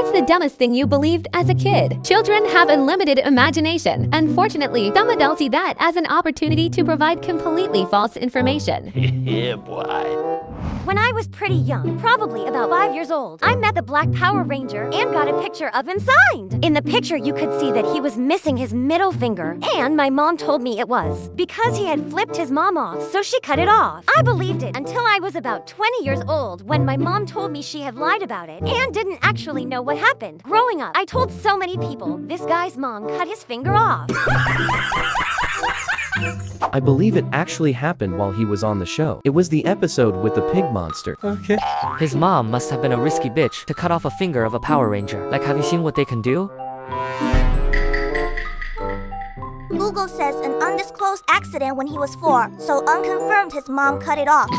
What's the dumbest thing you believed as a kid? Children have unlimited imagination. Unfortunately, some adults see that as an opportunity to provide completely false information. Yeah, boy. When I was pretty young, probably about 5 years old, I met the Black Power Ranger and got a picture of him signed. In the picture, you could see that he was missing his middle finger, and my mom told me it was because he had flipped his mom off, so she cut it off. I believed it until I was about 20 years old when my mom told me she had lied about it and didn't actually know what happened. Growing up, I told so many people this guy's mom cut his finger off. I believe it actually happened while he was on the show. It was the episode with the pig monster. Okay. His mom must have been a risky bitch to cut off a finger of a Power Ranger. Like, have you seen what they can do? Google says an undisclosed accident when he was 4, so unconfirmed his mom cut it off.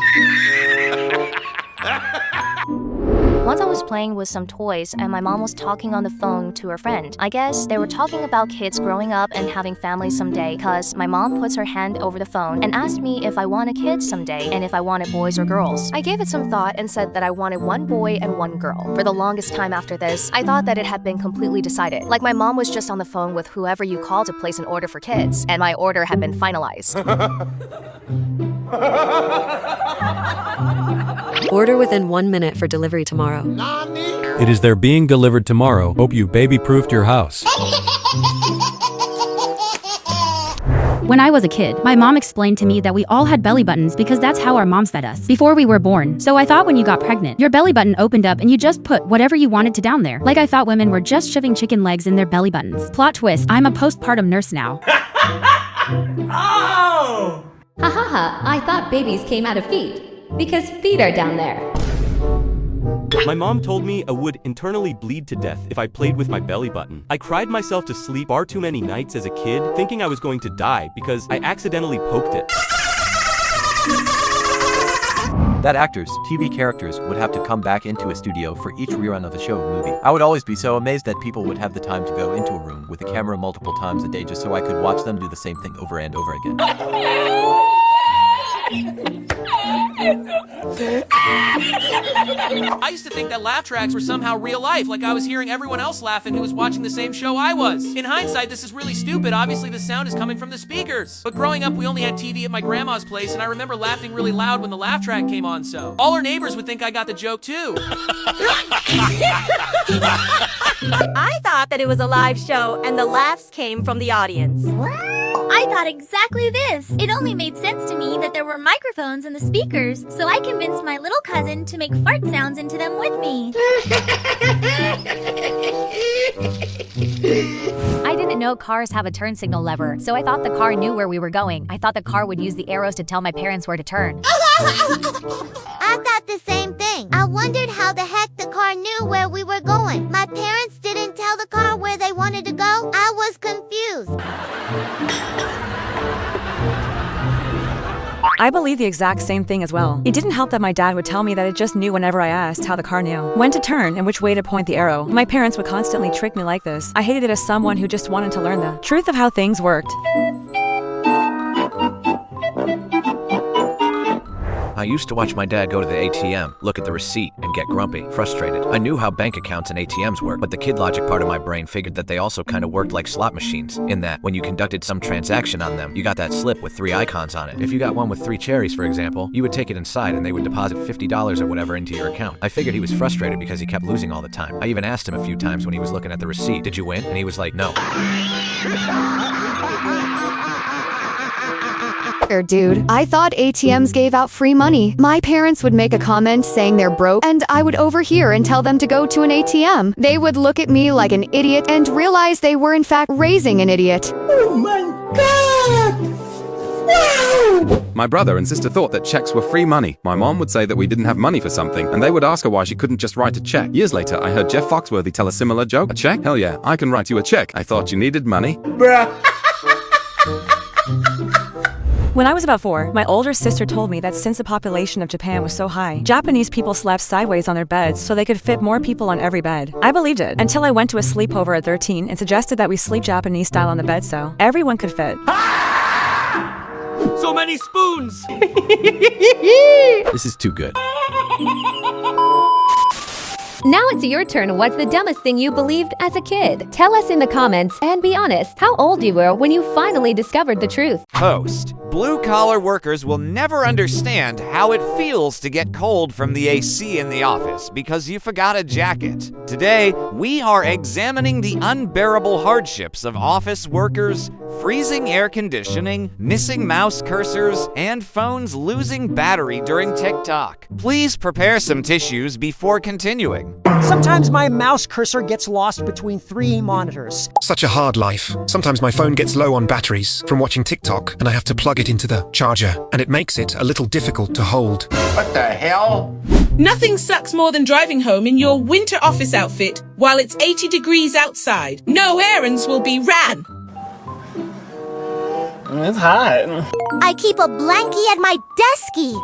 Once I was playing with some toys and my mom was talking on the phone to her friend. I guess they were talking about kids growing up and having families someday, cause my mom puts her hand over the phone and asked me if I wanted kids someday and if I wanted boys or girls. I gave it some thought and said that I wanted one boy and one girl. For the longest time after this, I thought that it had been completely decided. Like my mom was just on the phone with whoever you call to place an order for kids, and my order had been finalized. Order within 1 minute for delivery tomorrow. It is there being delivered tomorrow. Hope you baby-proofed your house. When I was a kid, my mom explained to me that we all had belly buttons because that's how our moms fed us before we were born. So I thought when you got pregnant, your belly button opened up and you just put whatever you wanted to down there. Like I thought women were just shoving chicken legs in their belly buttons. Plot twist, I'm a postpartum nurse now. Oh! Ha ha ha, I thought babies came out of feet. Because feet are down there. My mom told me I would internally bleed to death if I played with my belly button. I cried myself to sleep far too many nights as a kid, thinking I was going to die because I accidentally poked it. That actors, TV characters would have to come back into a studio for each rerun of a show or movie. I would always be so amazed that people would have the time to go into a room with a camera multiple times a day just so I could watch them do the same thing over and over again. I used to think that laugh tracks were somehow real life, like I was hearing everyone else laughing who was watching the same show I was. In hindsight, this is really stupid. Obviously, the sound is coming from the speakers. But growing up, we only had TV at my grandma's place, and I remember laughing really loud when the laugh track came on, so all our neighbors would think I got the joke, too. I thought that it was a live show and the laughs came from the audience. I thought exactly this. It only made sense to me that there were microphones in the speakers, so I convinced my little cousin to make fart sounds into them with me. I didn't know cars have a turn signal lever, so I thought the car knew where we were going. I thought the car would use the arrows to tell my parents where to turn. I thought the same thing. I wondered how the heck the car knew where we were going. My parents didn't tell the car where they wanted to go. I was confused. I believe the exact same thing as well. It didn't help that my dad would tell me that it just knew whenever I asked how the car knew when to turn and which way to point the arrow. My parents would constantly trick me like this. I hated it as someone who just wanted to learn the truth of how things worked. I used to watch my dad go to the ATM, look at the receipt, and get grumpy, frustrated. I knew how bank accounts and ATMs work, but the kid logic part of my brain figured that they also kind of worked like slot machines, in that when you conducted some transaction on them, you got that slip with 3 icons on it. If you got one with 3 cherries, for example, you would take it inside and they would deposit $50 or whatever into your account. I figured he was frustrated because he kept losing all the time. I even asked him a few times when he was looking at the receipt, "Did you win?" And he was like, "No." Dude, I thought ATMs gave out free money. My parents would make a comment saying they're broke, and I would overhear and tell them to go to an ATM. They would look at me like an idiot and realize they were in fact raising an idiot. Oh my God! Wow! My brother and sister thought that checks were free money. My mom would say that we didn't have money for something, and they would ask her why she couldn't just write a check. Years later, I heard Jeff Foxworthy tell a similar joke. "A check? Hell yeah, I can write you a check. I thought you needed money." Bruh. When I was about 4, my older sister told me that since the population of Japan was so high, Japanese people slept sideways on their beds so they could fit more people on every bed. I believed it until I went to a sleepover at 13 and suggested that we sleep Japanese style on the bed so everyone could fit. So many spoons! This is too good. Now it's your turn. What's the dumbest thing you believed as a kid? Tell us in the comments and be honest how old you were when you finally discovered the truth. Post. Blue-collar workers will never understand how it feels to get cold from the AC in the office because you forgot a jacket. Today, we are examining the unbearable hardships of office workers, freezing air conditioning, missing mouse cursors, and phones losing battery during TikTok. Please prepare some tissues before continuing. Sometimes my mouse cursor gets lost between 3 monitors. Such a hard life. Sometimes my phone gets low on batteries from watching TikTok and I have to plug it into the charger, and it makes it a little difficult to hold. What the hell? Nothing sucks more than driving home in your winter office outfit while it's 80 degrees outside. No errands will be ran. It's hot. I keep a blankie at my desky.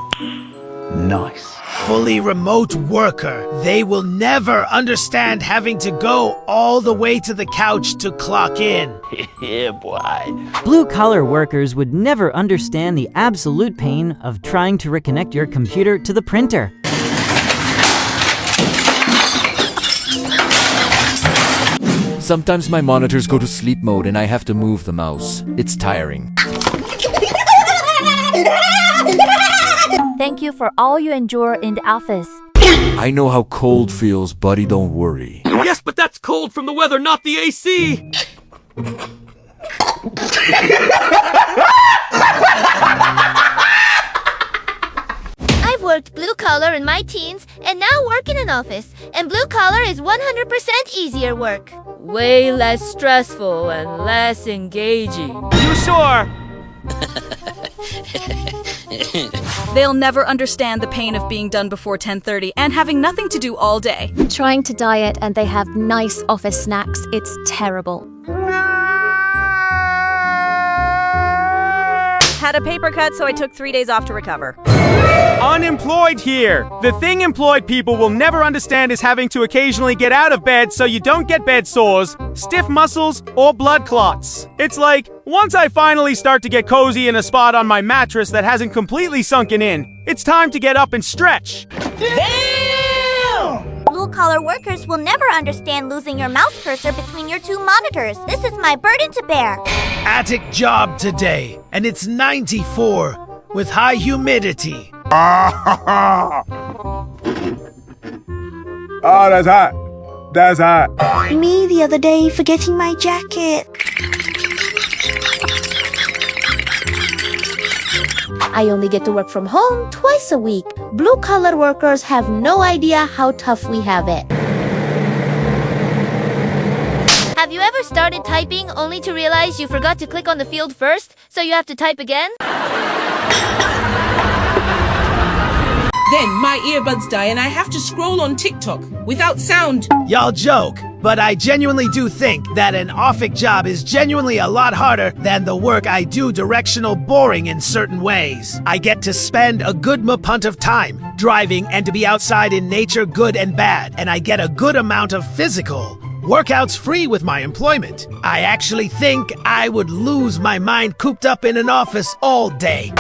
Nice. Fully remote worker. They will never understand having to go all the way to the couch to clock in. Yeah, boy. Blue-collar workers would never understand the absolute pain of trying to reconnect your computer to the printer. Sometimes my monitors go to sleep mode and I have to move the mouse. It's tiring. Thank you for all you endure in the office. I know how cold feels, buddy, don't worry. Yes, but that's cold from the weather, not the AC! I've worked blue collar in my teens and now work in an office. And blue collar is 100% easier work. Way less stressful and less engaging. You sure? They'll never understand the pain of being done before 10:30 and having nothing to do all day. Trying to diet and they have nice office snacks. It's terrible. Had a paper cut, so I took 3 days off to recover. Unemployed here! The thing employed people will never understand is having to occasionally get out of bed so you don't get bed sores, stiff muscles, or blood clots. It's like, once I finally start to get cozy in a spot on my mattress that hasn't completely sunken in, it's time to get up and stretch. Blue-collar workers will never understand losing your mouse cursor between your 2 monitors. This is my burden to bear. Attic job today, and it's 94 with high humidity. Oh, that's hot. That's hot. Me the other day forgetting my jacket. I only get to work from home twice a week. Blue-collar workers have no idea how tough we have it. Have you ever started typing only to realize you forgot to click on the field first, so you have to type again? Then my earbuds die and I have to scroll on TikTok without sound. Y'all joke, but I genuinely do think that an office job is genuinely a lot harder than the work I do directional boring in certain ways. I get to spend a good punt of time driving and to be outside in nature good and bad, and I get a good amount of physical workouts free with my employment. I actually think I would lose my mind cooped up in an office all day.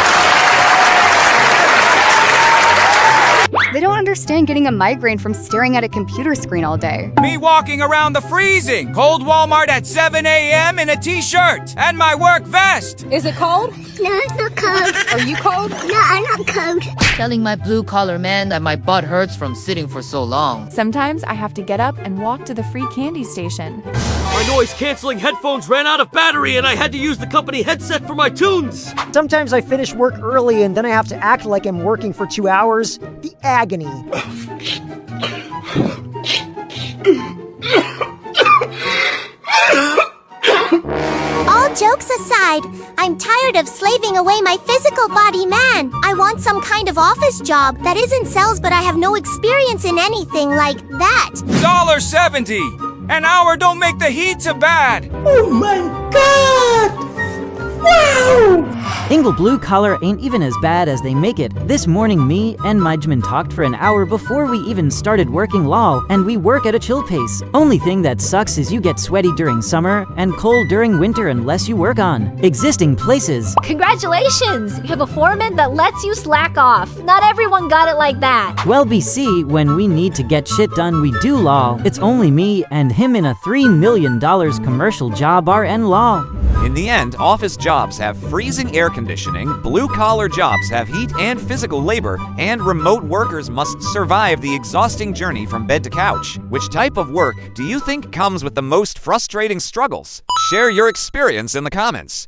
They don't understand getting a migraine from staring at a computer screen all day. Me walking around the freezing cold Walmart at 7 a.m. in a t-shirt and my work vest. Is it cold? No, it's not cold. Are you cold? No, I'm not cold. Telling my blue-collar man that my butt hurts from sitting for so long. Sometimes I have to get up and walk to the free candy station. My noise-canceling headphones ran out of battery and I had to use the company headset for my tunes. Sometimes I finish work early and then I have to act like I'm working for 2 hours. The agony. All jokes aside, I'm tired of slaving away my physical body, man. I want some kind of office job that isn't sales, but I have no experience in anything like that. $1.70. An hour don't make the heat so bad. Oh my God! Ingle blue collar ain't even as bad as they make it. This morning me and Mijman talked for an hour before we even started working lol, and we work at a chill pace. Only thing that sucks is you get sweaty during summer and cold during winter unless you work on existing places. Congratulations! You have a foreman that lets you slack off. Not everyone got it like that. Well, BC, when we need to get shit done, we do lol. It's only me and him in a $3 million commercial job RN lol. In the end, office jobs have freezing air conditioning, blue-collar jobs have heat and physical labor, and remote workers must survive the exhausting journey from bed to couch. Which type of work do you think comes with the most frustrating struggles? Share your experience in the comments.